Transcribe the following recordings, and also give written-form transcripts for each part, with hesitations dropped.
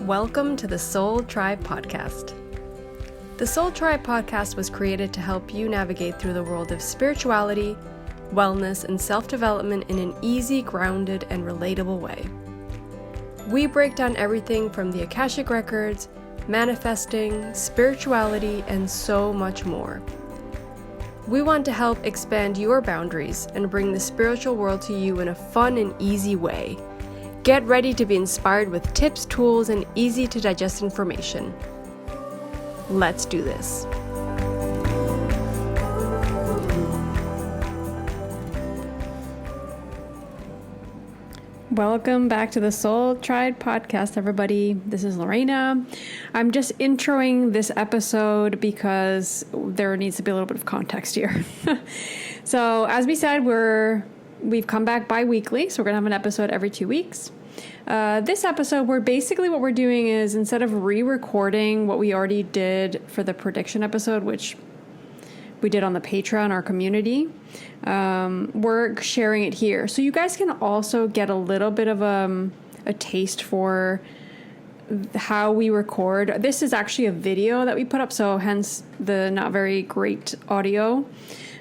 Welcome to the Soul Tribe Podcast. The Soul Tribe Podcast was created to help you navigate through the world of spirituality, wellness, and self-development in an easy, grounded, and relatable way. We break down everything from the Akashic records, manifesting, spirituality, and so much more. We want to help expand your boundaries and bring the spiritual world to you in a fun and easy way. Get ready to be inspired with tips, tools, and easy to digest information. Let's do this. Welcome back to the Soul Tribe Podcast, everybody. This is Lorena. I'm just introing this episode because there needs to be a little bit of context here. So, as we said, we've come back bi-weekly, so we're going to have an episode every 2 weeks. This episode, what we're doing is, instead of re-recording what we already did for the prediction episode, which we did on the Patreon, our community, we're sharing it here. So you guys can also get a little bit of a taste for how we record. This is actually a video that we put up, so hence the not very great audio.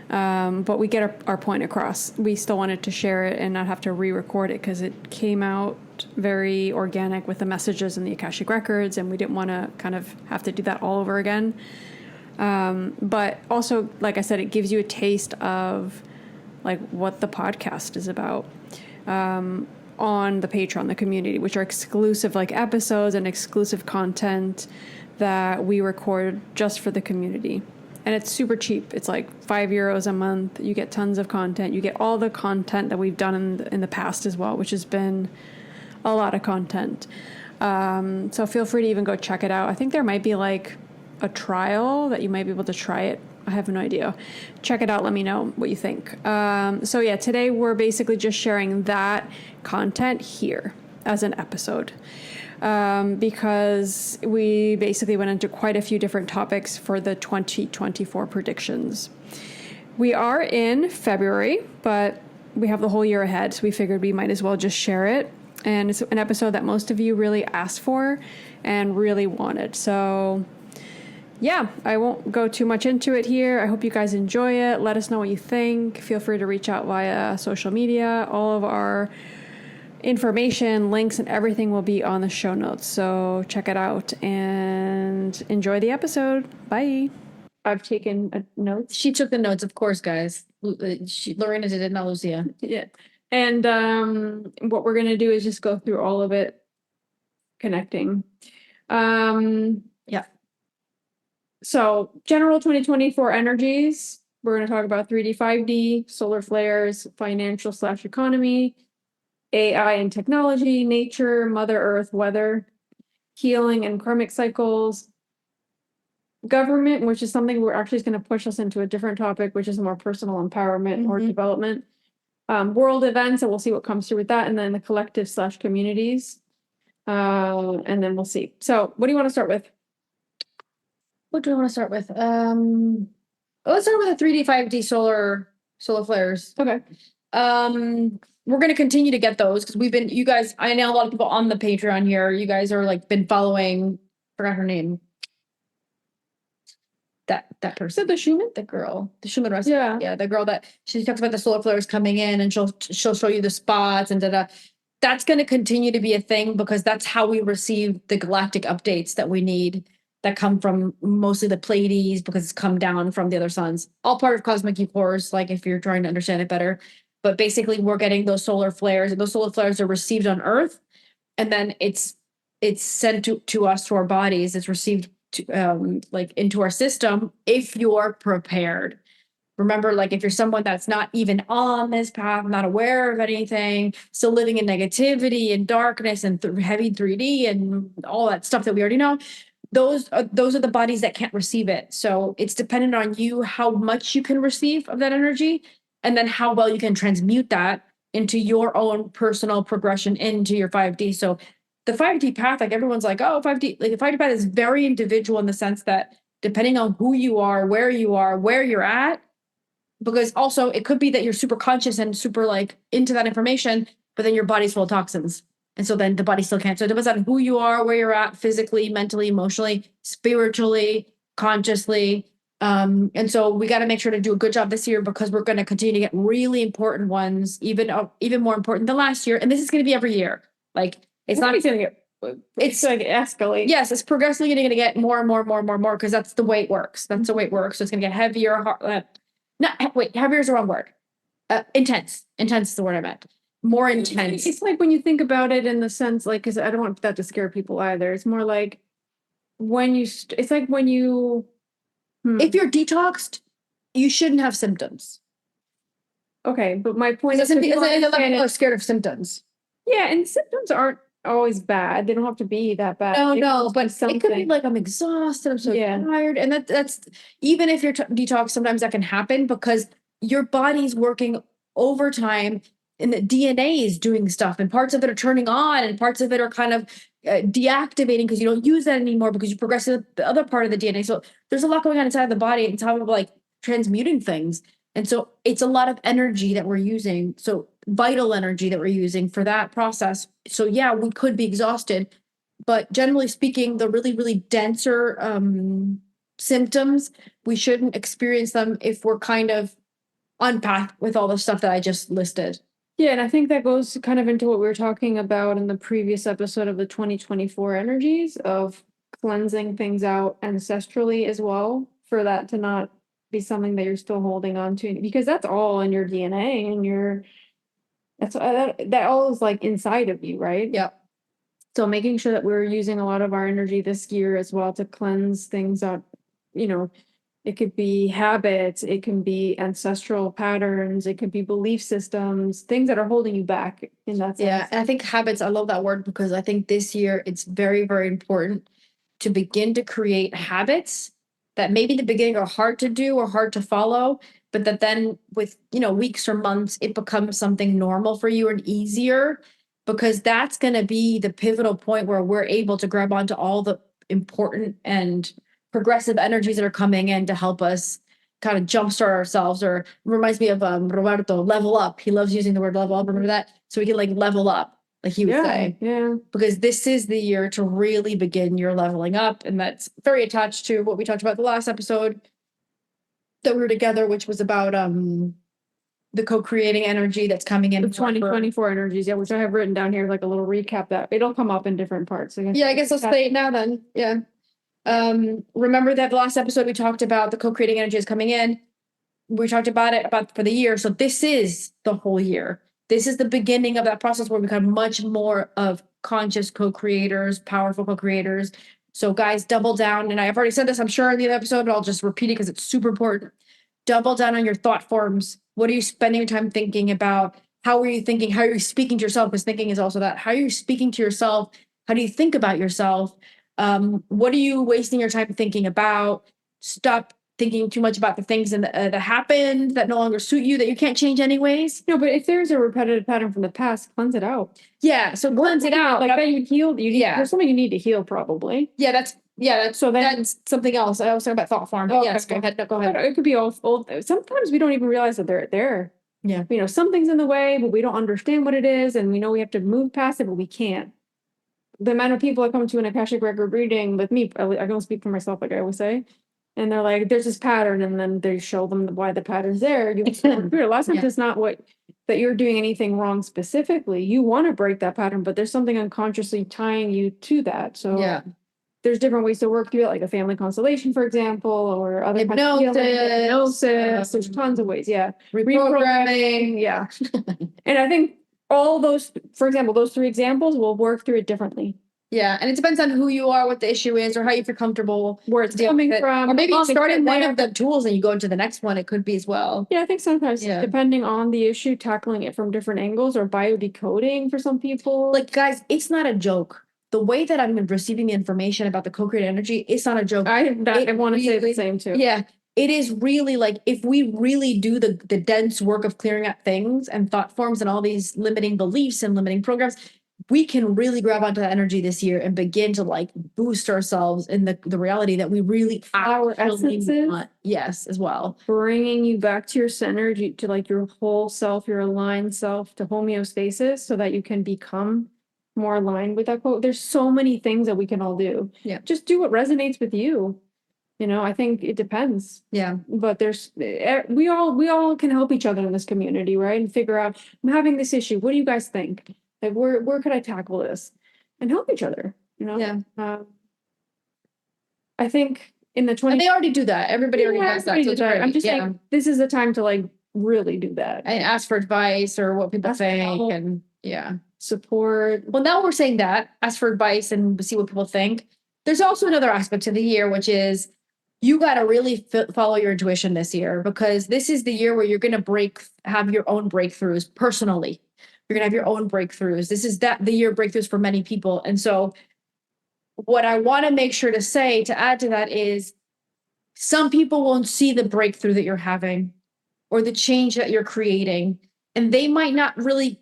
But we get our point across. We still wanted to share it and not have to re-record it because it came out very organic with the messages and the Akashic records, and we didn't want to kind of have to do that all over again. But also, like I said, it gives you a taste of like what the podcast is about on the Patreon, the community, which are exclusive like episodes and exclusive content that we record just for the community. And it's super cheap. It's like €5 a month. You get tons of content. You get all the content that we've done in the past as well, which has been a lot of content. So feel free to even go check it out. I think there might be like a trial that you might be able to try it. I have no idea. Check it out. Let me know what you think. So yeah, today we're basically just sharing that content here as an episode. Because we basically went into quite a few different topics for the 2024 predictions. We are in February, but we have the whole year ahead, so we figured we might as well just share it. And it's an episode that most of you really asked for and really wanted. So yeah, I won't go too much into it here. I hope you guys enjoy it. Let us know what you think. Feel free to reach out via social media. All of our information, links, and everything will be on the show notes. So check it out and enjoy the episode. Bye. I've taken notes. She took the notes, of course, guys. Lorena did it, not Lucia. Yeah. And what we're going to do is just go through all of it, connecting. Yeah. So general 2024 energies. We're going to talk about 3D, 5D, solar flares, financial/economy, AI and technology, nature, Mother Earth, weather, healing and karmic cycles, government, which is something we're actually going to push us into a different topic, which is more personal empowerment or development, world events, and we'll see what comes through with that, and then the collective/communities, and then we'll see. So what do you want to start with? What do I want to start with? Let's start with the 3D, 5D solar flares. Okay. We're going to continue to get those because you guys, I know a lot of people on the Patreon here, you guys are like been following, forgot her name. That person, the Schumann recipe. Yeah, the girl that she talks about the solar flares coming in, and she'll show you the spots and da. That's going to continue to be a thing because that's how we receive the galactic updates that we need, that come from mostly the Pleiades because it's come down from the other suns. All part of cosmic e-course, like if you're trying to understand it better. But basically, we're getting those solar flares, and those solar flares are received on Earth, and then it's sent to us, to our bodies. It's received into our system if you're prepared. Remember, like if you're someone that's not even on this path, not aware of anything, still living in negativity and darkness and heavy 3D and all that stuff that we already know, those are the bodies that can't receive it. So it's dependent on you how much you can receive of that energy, and then how well you can transmute that into your own personal progression into your 5D. So the 5D path, like everyone's like, oh, 5D, like the 5D path is very individual in the sense that depending on who you are, where you're at, because also it could be that you're super conscious and super like into that information, but then your body's full of toxins. And so then the body still can't. So it depends on who you are, where you're at physically, mentally, emotionally, spiritually, consciously. And so we got to make sure to do a good job this year because we're going to continue to get really important ones, even more important than last year. And this is going to be every year. Like it's not going to get. It's like escalate. Yes, it's progressively going to get more and more and more and more and more because that's the way it works. That's the way it works. So it's going to get heavier. Heavier is the wrong word. Intense. Intense is the word I meant. More intense. It's like when you think about it in the sense, like, because I don't want that to scare people either. It's more like when you, it's like when you, if you're detoxed, you shouldn't have symptoms. Okay, but my point is, people are scared of symptoms. Yeah, and symptoms aren't always bad. They don't have to be that bad. No, but it could be like I'm exhausted, I'm so tired, and that's even if you're detox, sometimes that can happen because your body's working overtime, and the DNA is doing stuff, and parts of it are turning on, and parts of it are kind of deactivating because you don't use that anymore because you progress to the other part of the DNA. So there's a lot going on inside the body on top of like transmuting things. And so it's a lot of energy that we're using. So vital energy that we're using for that process. So yeah, we could be exhausted, but generally speaking, the really, really denser symptoms, we shouldn't experience them if we're kind of on path with all the stuff that I just listed. Yeah, and I think that goes kind of into what we were talking about in the previous episode of the 2024 energies of cleansing things out ancestrally as well, for that to not be something that you're still holding on to, because that's all in your DNA and that all is like inside of you, right? Yep. So making sure that we're using a lot of our energy this year as well to cleanse things out, it could be habits, it can be ancestral patterns, it could be belief systems, things that are holding you back in that sense. Yeah, and I think habits, I love that word because I think this year it's very, very important to begin to create habits that maybe in the beginning are hard to do or hard to follow, but that then with, weeks or months, it becomes something normal for you and easier because that's going to be the pivotal point where we're able to grab onto all the important and progressive energies that are coming in to help us kind of jumpstart ourselves. Or reminds me of Roberto, level up. He loves using the word level up. Remember that? So we can like level up, like he would say. Yeah. Because this is the year to really begin your leveling up. And that's very attached to what we talked about the last episode that we were together, which was about the co-creating energy that's coming in. The 2024 energies, which I have written down here, like a little recap that it'll come up in different parts. I guess I'll say it now then. Yeah. Remember that the last episode we talked about the co-creating energies coming in. We talked about it for the year. So this is the whole year. This is the beginning of that process where we become much more of conscious co-creators, powerful co-creators. So guys, double down. And I've already said this, I'm sure, in the episode, but I'll just repeat it because it's super important. Double down on your thought forms. What are you spending your time thinking about? How are you thinking? How are you speaking to yourself? Because thinking is also that. How are you speaking to yourself? How do you think about yourself? What are you wasting your time thinking about? Stop thinking too much about the things that happened that no longer suit you, that you can't change anyways. No, but if there's a repetitive pattern from the past, cleanse it out. Yeah, so cleanse it out. Like that you healed. There's something you need to heal probably. Yeah, that's something else. I was talking about thought form. Oh, yes, okay. Go ahead. No, go ahead. It could be old. Sometimes we don't even realize that they're there. Yeah. Something's in the way, but we don't understand what it is, and we know we have to move past it, but we can't. The amount of people that come to an Akashic record reading with me, I don't speak for myself, like I always say, and they're like, there's this pattern, and then they show them why the pattern's there. You a lot of times it's not that you're doing anything wrong specifically. You want to break that pattern, but there's something unconsciously tying you to that. So there's different ways to work through it, like a family constellation, for example, or other hypnosis. There's tons of ways. Yeah. Reprogramming. Yeah. And I think all those, for example, those 3 examples will work through it differently. Yeah, and it depends on who you are, what the issue is, or how you feel comfortable, where it's coming from. Or maybe you started one of the tools and you go into the next one. It could be as well. Yeah, I think sometimes depending on the issue, tackling it from different angles or biodecoding for some people. Like, guys, it's not a joke. The way that I'm receiving the information about the co-created energy, it's not a joke. I want to say the same too. Yeah. It is really like, if we really do the dense work of clearing up things and thought forms and all these limiting beliefs and limiting programs, we can really grab onto that energy this year and begin to like boost ourselves in the reality that we really our essences want. Yes, as well. Bringing you back to your center, to like your whole self, your aligned self, to homeostasis, so that you can become more aligned with that quote. There's so many things that we can all do. Yeah. Just do what resonates with you. I think it depends. Yeah. But we all can help each other in this community, right? And figure out, I'm having this issue. What do you guys think? Like, where could I tackle this? And help each other, Yeah. I think in the 20. And they already do that. Everybody already does that. So it's great. I'm just saying, this is the time to like really do that. And ask for advice or what people think and support. Well, now we're saying that, ask for advice and see what people think. There's also another aspect to the year, which is you got to really follow your intuition this year, because this is the year where you're going to have your own breakthroughs personally. You're going to have your own breakthroughs. This is the year of breakthroughs for many people. And so what I want to make sure to say to add to that is some people won't see the breakthrough that you're having or the change that you're creating, and they might not really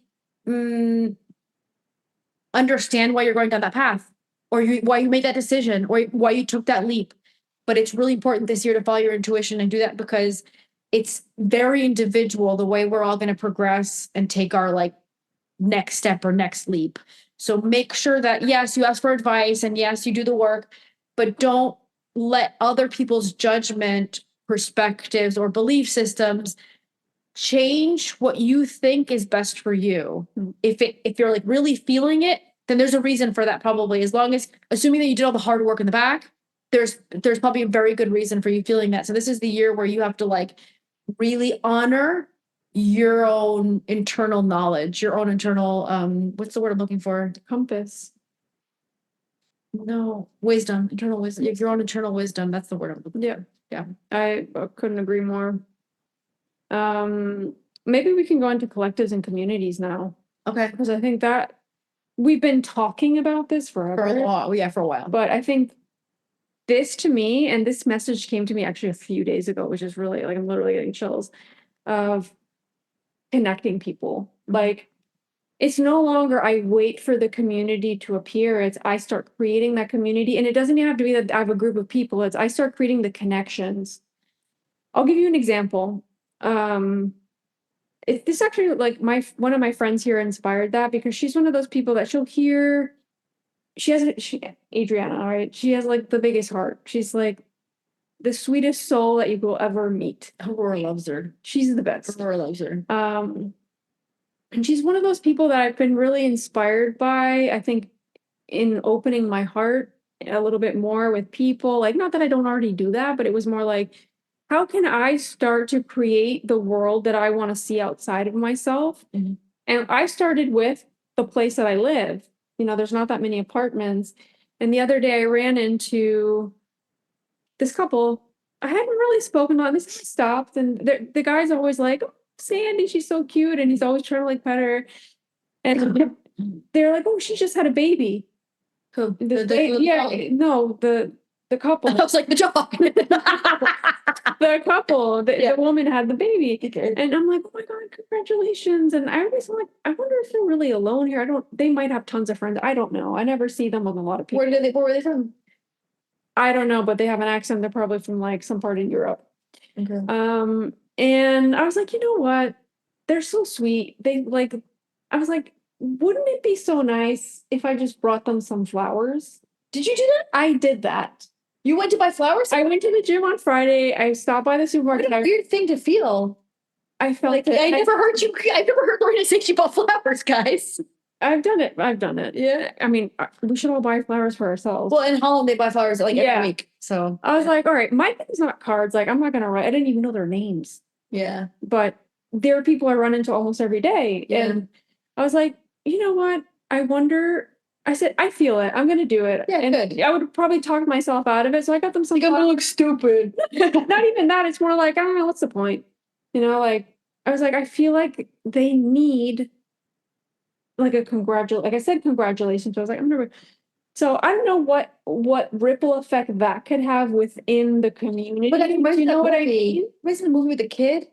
understand why you're going down that path, or why you made that decision, or why you took that leap. But it's really important this year to follow your intuition and do that, because it's very individual the way we're all going to progress and take our like next step or next leap. So make sure that yes, you ask for advice and yes, you do the work, but don't let other people's judgment, perspectives, or belief systems change what you think is best for you. If you're like really feeling it, then there's a reason for that, probably. Assuming that you did all the hard work in the back, there's probably a very good reason for you feeling that. So this is the year where you have to like really honor your own internal knowledge, your own internal what's the word I'm looking for? Compass. No, wisdom, internal wisdom. Your own internal wisdom. That's the word I'm looking for. Yeah. I couldn't agree more. Maybe we can go into collectives and communities now. Okay. Because I think that we've been talking about this forever. For a while. But I think this to me, and this message came to me actually a few days ago, which is really like, I'm literally getting chills, of connecting people. Like, it's no longer I wait for the community to appear. It's I start creating that community. And it doesn't even have to be that I have a group of people. It's I start creating the connections. I'll give you an example. This actually, like, one of my friends here inspired that, because she's one of those people that she'll hear. Adriana, all right. She has like the biggest heart. She's like the sweetest soul that you will ever meet. Aurora loves her. She's the best. Aurora loves her. And she's one of those people that I've been really inspired by, I think, in opening my heart a little bit more with people. Like, not that I don't already do that, but it was more like, how can I start to create the world that I want to see outside of myself? Mm-hmm. And I started with the place that I live. There's not that many apartments. And the other day I ran into this couple. I hadn't really spoken on this. I stopped, and the guy's always like, oh, Sandy, she's so cute. And he's always trying to like pet her. And they're like, oh, she just had a baby. Who? The couple. I was like, the dog. The couple, the woman had the baby. Okay. And I'm like, oh my God, congratulations. And I always like, I wonder if they're really alone here. They might have tons of friends. I don't know. I never see them with a lot of people. Where were they from? I don't know, but they have an accent. They're probably from like some part in Europe. Okay. And I was like, you know what? They're so sweet. I was like, wouldn't it be so nice if I just brought them some flowers? Did you do that? I did that. You went to buy flowers? I went to the gym on Friday. I stopped by the supermarket. What a weird thing to feel. I felt like I've never heard Lorena say she bought flowers, guys. I've done it. Yeah. I mean, we should all buy flowers for ourselves. Well, in Holland, they buy flowers like every week. So I was like, all right, my thing's not cards. Like, I'm not going to write. I didn't even know their names. Yeah. But there are people I run into almost every day. Yeah. And I was like, you know what? I wonder. I said, I feel it. I'm going to do it. Yeah, and good. I would probably talk myself out of it. So I got them some. Like, I'm going to look stupid. Not even that. It's more like, I don't know. What's the point? Like, I was like, I feel like they need like a like I said, congratulations. So I was like, I'm going to. So I don't know what ripple effect that could have within the community. But you know what I mean? Remember the movie with the kid?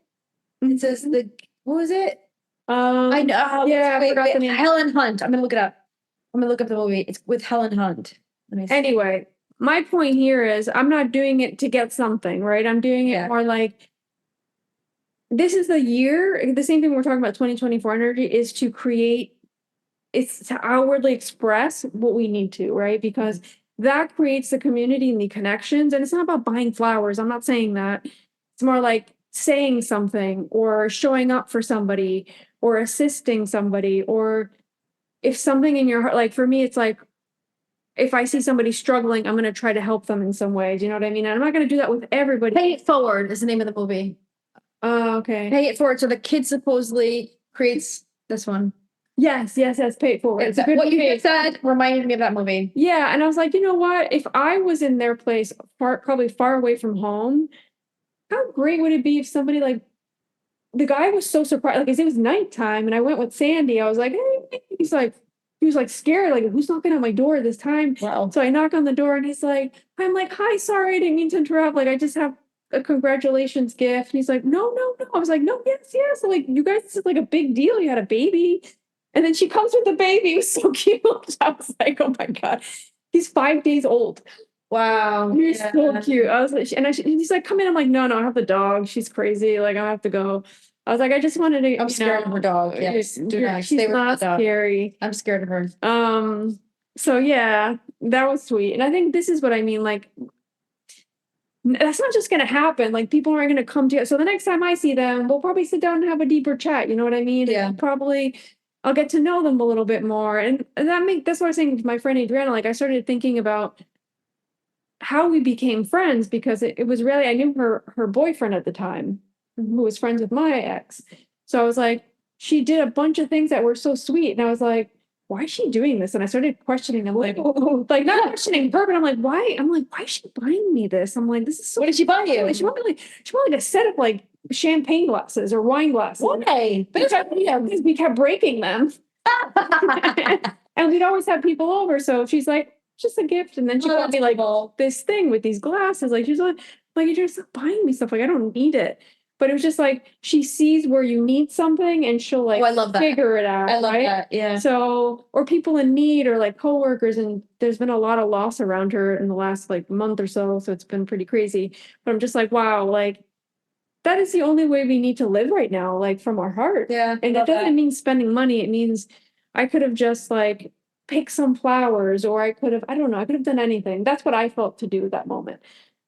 It says what was it? I know. Yeah, I forgot the name. Helen Hunt. I'm going to look it up. I'm going to look up the movie. It's with Helen Hunt. Let me see. Anyway, my point here is I'm not doing it to get something, right? I'm doing it more like, this is the year, the same thing we're talking about 2024 energy is to create it's to outwardly express what we need to, right? Because that creates the community and the connections. And it's not about buying flowers. I'm not saying that. It's more like saying something or showing up for somebody or assisting somebody, or if something in your heart, like for me, it's like, if I see somebody struggling, I'm going to try to help them in some way. Do you know what I mean? And I'm not going to do that with everybody. Pay It Forward is the name of the movie. Oh, okay. Pay It Forward. So the kid supposedly creates this one. Yes. Pay It Forward. It's a good what movie. you just said reminded me of that movie. Yeah, and I was like, you know what? If I was in their place, probably far away from home, how great would it be if somebody like the guy was so surprised, like, 'cause it was nighttime, and I went with Sandy. I was like, hey, he was like scared, like, who's knocking on my door this time? Wow. So I knock on the door, and I'm like, hi, sorry, I didn't mean to interrupt. Like, I just have a congratulations gift. And he's like, no. I was like, no, yes. I'm like, you guys, this is like a big deal. You had a baby. And then she comes with the baby. It was so cute. I was like, oh my God, he's 5 days old. Wow. He's so cute. I was like, he's like, come in. I'm like, no, I have the dog. She's crazy. Like, I have to go. I was like, I just wanted to. I'm scared of her dog. Yes, do not she's stay with not the dog. scary. I'm scared of her. So yeah, that was sweet. And I think this is what I mean. Like, that's not just going to happen. Like, people aren't going to come to you. So the next time I see them, we'll probably sit down and have a deeper chat. You know what I mean? Yeah. And I'll get to know them a little bit more. And that's what I was saying to my friend Adriana. Like, I started thinking about how we became friends, because it was really, I knew her boyfriend at the time, who was friends with my ex. So I was like, she did a bunch of things that were so sweet. And I was like, why is she doing this? And I started questioning them, like not questioning her, but I'm like, why? Why is she buying me this? I'm like, this is so. What did she buy you? She bought me like a set of like champagne glasses or wine glasses. Why? Because we kept breaking them. And we'd always have people over. So she's like, just a gift. And then she bought me like this thing with these glasses. Like, she's like, you're just buying me stuff. Like, I don't need it. But it was just like, she sees where you need something and she'll like I love that. figure it out. I love right? that. Yeah. So, or people in need, or like coworkers, and there's been a lot of loss around her in the last like month or so. So it's been pretty crazy. But I'm just like, wow, like that is the only way we need to live right now, like from our heart. Yeah. And it doesn't mean spending money. It means I could have just like picked some flowers, or I could have done anything. That's what I felt to do at that moment.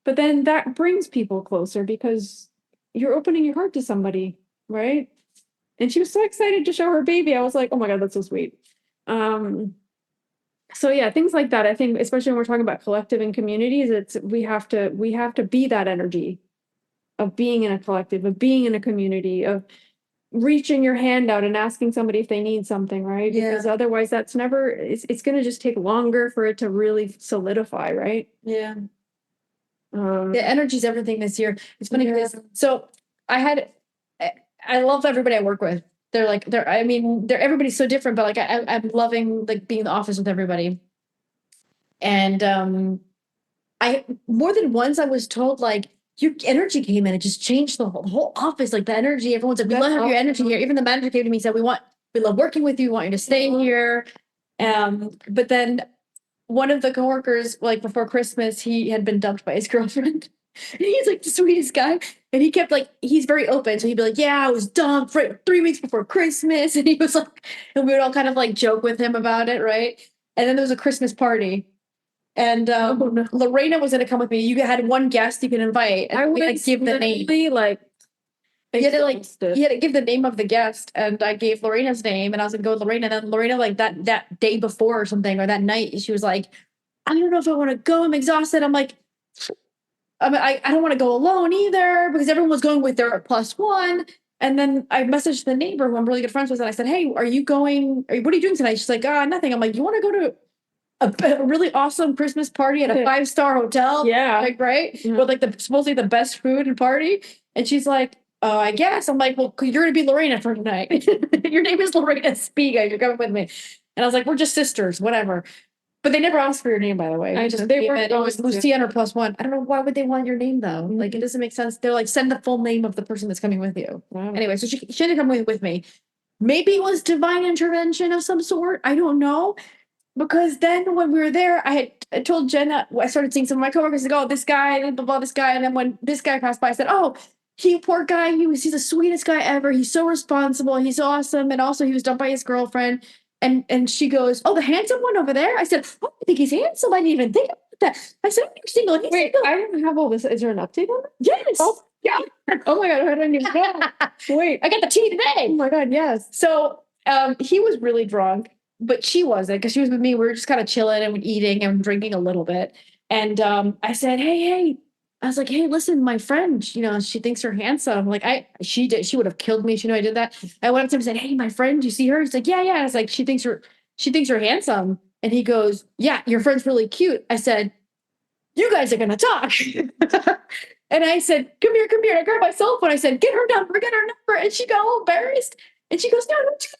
But then that brings people closer, because you're opening your heart to somebody, right? And she was so excited to show her baby. I was like, oh my God, that's so sweet. So yeah, things like that. I think, especially when we're talking about collective and communities, we have to be that energy of being in a collective, of being in a community, of reaching your hand out and asking somebody if they need something, right? Yeah. Because otherwise it's going to just take longer for it to really solidify, right? Yeah. The energy's everything this year. It's funny because I love everybody I work with. Everybody's so different, but like I'm loving like being in the office with everybody. And I more than once I was told like your energy came in, it just changed the whole office. Like the energy, everyone's like, we love your energy here. Even the manager came to me and said, we love working with you, we want you to stay here. But then one of the coworkers, like before Christmas, he had been dumped by his girlfriend. And he's like the sweetest guy. And he kept like, he's very open. So he'd be like, yeah, I was dumped 3 weeks before Christmas. And he was like, and we would all kind of like joke with him about it, right? And then there was a Christmas party. And Lorena was going to come with me. You had one guest you can invite. And I would give the name. Like, you had to give the name of the guest, and I gave Lorena's name, and I was gonna go with Lorena. And then Lorena, like that day before or something, or that night, she was like, I don't know if I want to go. I'm exhausted. I'm like, I don't want to go alone either, because everyone was going with their +1. And then I messaged the neighbor who I'm really good friends with, and I said, hey, are you going? What are you doing tonight? She's like, nothing. I'm like, you want to go to a really awesome Christmas party at a 5-star hotel? Yeah. Like, right? Mm-hmm. With like supposedly the best food and party. And she's like, oh, I guess. I'm like, well, you're going to be Lorena for tonight. Your name is Lorena Spiga. You're coming with me. And I was like, we're just sisters, whatever. But they never asked for your name, by the way. It was Luciana +1. I don't know, why would they want your name, though? Mm-hmm. Like, it doesn't make sense. They're like, send the full name of the person that's coming with you. Wow. Anyway, so she didn't come with me. Maybe it was divine intervention of some sort. I don't know. Because then when we were there, I told Jenna, I started seeing some of my coworkers, like, oh, this guy, blah, blah, this guy. And then when this guy passed by, I said, oh, poor guy, he's the sweetest guy ever. He's so responsible. He's awesome. And also he was dumped by his girlfriend. And she goes, "Oh, the handsome one over there." I said, "Oh, I think he's handsome. I didn't even think about that." I said, "Oh, you're single." And he's Wait, single. I don't have all this. Is there an update on it? Yes. Oh, Yeah. oh my God, I didn't even know. Wait, I got the tea oh today. my God, yes. So he was really drunk, but she wasn't because she was with me. We were just kind of chilling and eating and drinking a little bit. And I said, hey. I was like, "Hey, listen, my friend, she thinks you're handsome." Like she would have killed me. She knew I did that. I went up to him and said, "Hey, my friend, you see her?" He's like, "Yeah, yeah." I was like, she thinks you're handsome." And he goes, "Yeah, your friend's really cute." I said, "You guys are gonna talk." And I said, "Come here, come here." And I grabbed my cell phone. I said, "Get her number, get her number." And she got all embarrassed. And she goes, "No, don't you."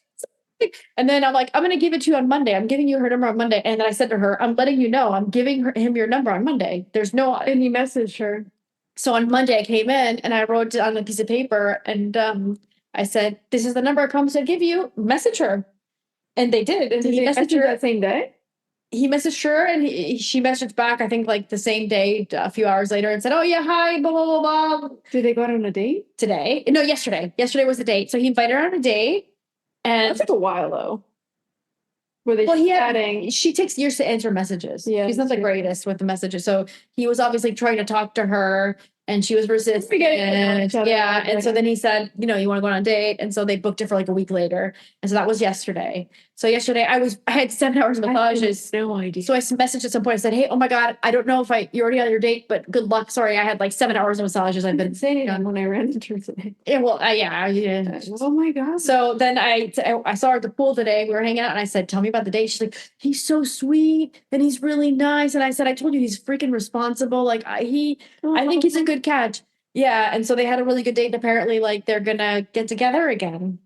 And then I'm like, "I'm going to give it to you on Monday. I'm giving you her number on Monday." And then I said to her, "I'm letting you know, I'm giving him your number on Monday. There's no." And you messaged her. So on Monday I came in and I wrote it on a piece of paper and I said, "This is the number I promised I'd give you. Message her." And they did. And Did he he messaged message her her. that same day? He messaged her and she messaged back, I think like the same day, a few hours later, and said, "Oh yeah, hi, blah, blah, blah, blah." Did they go out on a date? Today. No, yesterday. Yesterday was the date. So he invited her on a date. And That took a while though. Were they well, chatting? she takes years to answer messages. Yeah, She's not the greatest with the messages. So he was obviously trying to talk to her and she was resisting. Each other. Yeah. And so then he said, "You want to go on a date?" And so they booked it for like a week later. And so that was yesterday. So yesterday I had 7 hours of massages. No idea. So I messaged at some point. I said, "Hey, oh my God, I don't know if you're already on your date, but good luck. Sorry, I had like 7 hours of massages. I've been saying when I ran into her today. Yeah, well, yeah. Oh my God. So then I saw her at the pool today. We were hanging out and I said, "Tell me about the date." She's like, "He's so sweet and he's really nice." And I said, "I told you he's freaking responsible. Like I think he's a good catch." Yeah. And so they had a really good date. And apparently like they're going to get together again.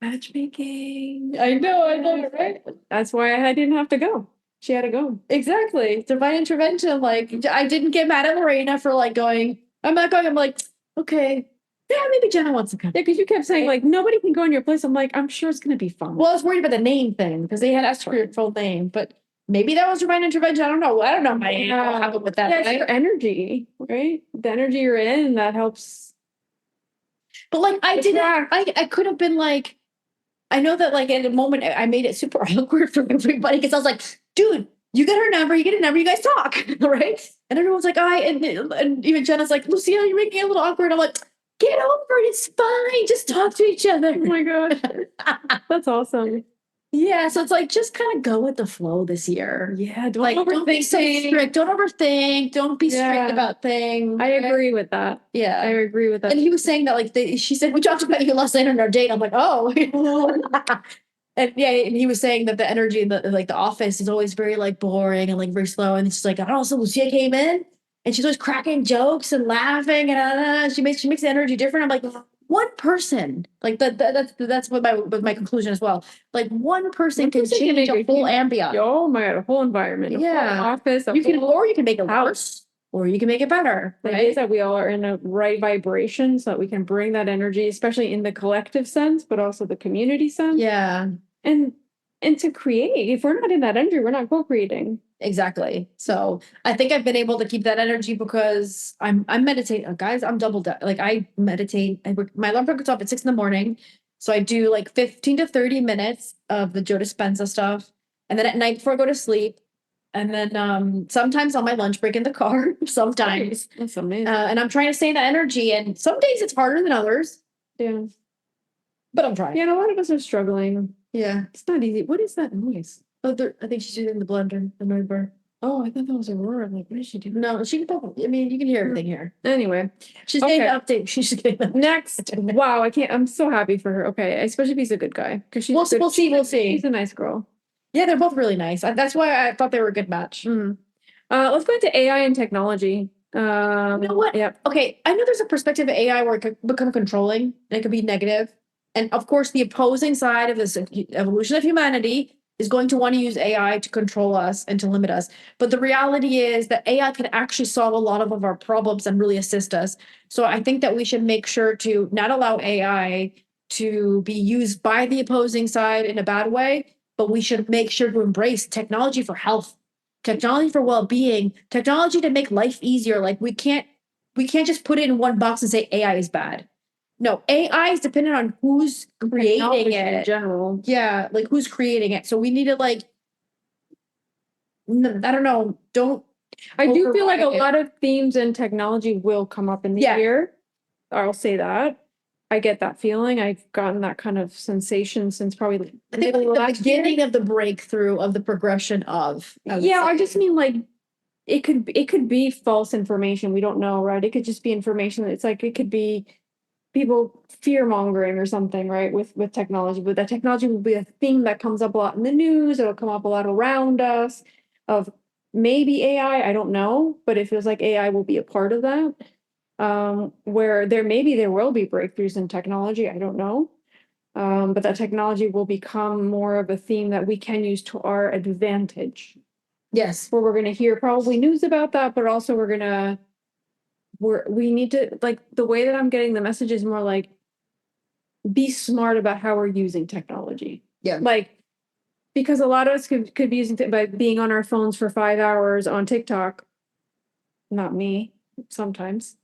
Matchmaking. I know, right? That's why I didn't have to go. She had to go. Exactly. Divine intervention. Like I didn't get mad at Lorena for like going, "I'm not going." I'm like, "Okay. Yeah, maybe Jenna wants to come." Yeah, because you kept saying like nobody can go in your place. I'm like, I'm sure it's gonna be fun. Well, I was worried about the name thing because they had asked for your full name, but maybe that was divine intervention. I don't know. What happened with that. Yeah, it's your energy, right? The energy you're in that helps. But like I could have been like, I know that like at a moment I made it super awkward for everybody because I was like, "Dude, you get her number, you get a number, you guys talk," right? And everyone's like, and even Jenna's like, "Lucia, you're making it a little awkward." I'm like, "Get over it. It's fine. Just talk to each other." Oh my gosh. That's awesome. Yeah, so it's like just kind of go with the flow this year. Yeah, don't be so strict. Don't overthink. Don't be strict about things. I agree with that. Yeah, I agree with that. And he was saying that like she said, "We talked about you last night on our date." I'm like, "Oh." And yeah, and he was saying that the energy in the office is always very like boring and like very slow. And she's like, "Oh, so Lucia came in and she's always cracking jokes and laughing and she makes the energy different." I'm like, one person, like that's what my conclusion as well. Like one person can change a whole ambiance. Oh my God, a whole environment. Yeah, office. You can make it worse, or you can make it better. The idea is that we all are in a right vibration, so that we can bring that energy, especially in the collective sense, but also the community sense. Yeah, and to create. If we're not in that energy, we're not co-creating. Exactly. So I think I've been able to keep that energy because I'm meditating, guys. I'm like I meditate. My alarm clock goes off at 6 a.m. So I do like 15 to 30 minutes of the Joe Dispenza stuff. And then at night before I go to sleep. And then sometimes on my lunch break in the car, sometimes. That's amazing. And I'm trying to stay in that energy. And some days it's harder than others. Yeah. But I'm trying. Yeah, and a lot of us are struggling. Yeah. It's not easy. What is that noise? Oh, I think she's using the blender, the noise bar. Oh, I thought that was Aurora. I'm like, what is she doing? No, she can probably, you can hear everything here. Anyway. She's getting the update. She's getting the next. Wow, I'm so happy for her. Okay, especially if he's a good guy. Because we'll see. She's a nice girl. Yeah, they're both really nice. That's why I thought they were a good match. Let's go into AI and technology. You know what? Yep. Okay, I know there's a perspective of AI where it could become controlling and it could be negative. And of course, the opposing side of this evolution of humanity is going to want to use AI to control us and to limit us. But the reality is that AI can actually solve a lot of our problems and really assist us. So I think that we should make sure to not allow AI to be used by the opposing side in a bad way, but we should make sure to embrace technology for health, technology for well-being, technology to make life easier. Like we can't just put it in one box and say AI is bad. No, AI is dependent on who's creating Technology it. in general. Yeah, like who's creating it. So we need to like, I don't know. I do feel like a override it. lot of themes in technology will come up in the Yeah. year. I'll say that. I get that feeling. I've gotten that kind of sensation since probably I think middle of like the last year. beginning of the breakthrough of the progression of. Yeah, I just mean like it could be false information. We don't know, right? It could just be information. It's like it could be people fear mongering or something, right? With technology, but that technology will be a thing that comes up a lot in the news. It'll come up a lot around us. Of maybe AI, I don't know, but it feels like AI will be a part of that. Where there will be breakthroughs in technology. I don't know. But that technology will become more of a theme that we can use to our advantage. Yes. Where we're going to hear probably news about that, but also we need to, like, the way that I'm getting the message is more like be smart about how we're using technology. Yeah. Like, because a lot of us could be using by being on our phones for 5 hours on TikTok. Not me, sometimes.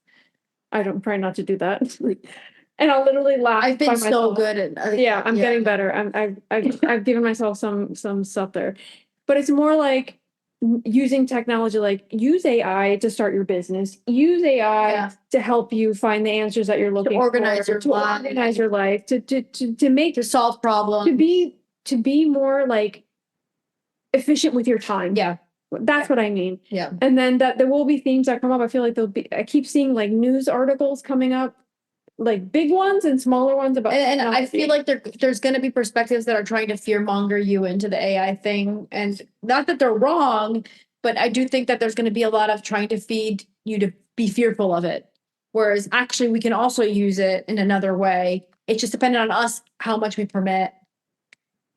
I don't try not to do that. And I'll literally laugh. I've been by so myself. good at. Yeah, I'm getting better. I've given myself some stuff there, but it's more like using technology, like use AI to start your business, use AI to help you find the answers that you're looking organize for, your to life. organize your life, to make To solve problems, to be more like efficient with your time. Yeah. That's what I mean. Yeah. And then that there will be themes that come up. I feel like I keep seeing like news articles coming up, like big ones and smaller ones about. And I feel like there's going to be perspectives that are trying to fear monger you into the AI thing, and not that they're wrong, but I do think that there's going to be a lot of trying to feed you to be fearful of it. Whereas actually, we can also use it in another way. It's just dependent on us how much we permit.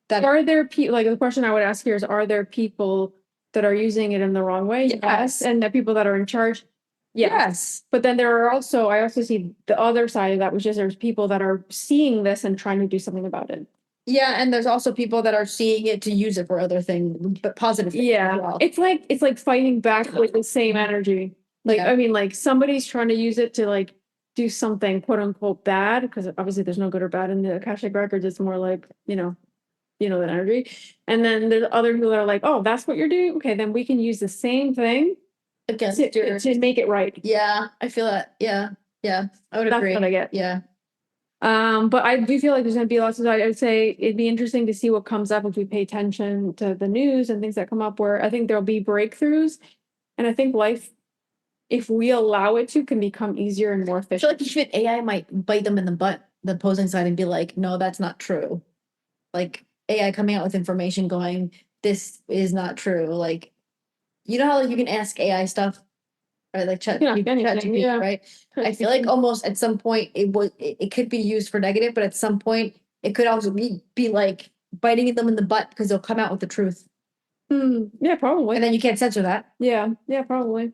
That are there people, like the question I would ask here is, are there people that are using it in the wrong way? Yes. And the people that are in charge. Yes. But then I also see the other side of that, which is there's people that are seeing this and trying to do something about it. Yeah, and there's also people that are seeing it to use it for other things, but positive things as well. It's like fighting back with the same energy. Like, I mean, like somebody's trying to use it to like do something quote unquote bad, because obviously there's no good or bad in the Akashic records. It's more like, that energy. And then there's other people that are like, oh, that's what you're doing? Okay, then we can use the same thing to make it right. Yeah, I feel that. Yeah. I would agree. That's what I get. Yeah. But I do feel like there's going to be lots of. I would say it'd be interesting to see what comes up if we pay attention to the news and things that come up. Where I think there'll be breakthroughs, and I think life, if we allow it to, can become easier and more efficient. I feel like even AI might bite them in the butt, the opposing side, and be like, "No, that's not true." Like AI coming out with information, going, "This is not true." Like, you know how like you can ask AI stuff, right? Like chat, right? I feel like almost at some point it could be used for negative, but at some point it could also be like biting them in the butt because they'll come out with the truth. Yeah, probably. And then you can't censor that. Yeah, probably.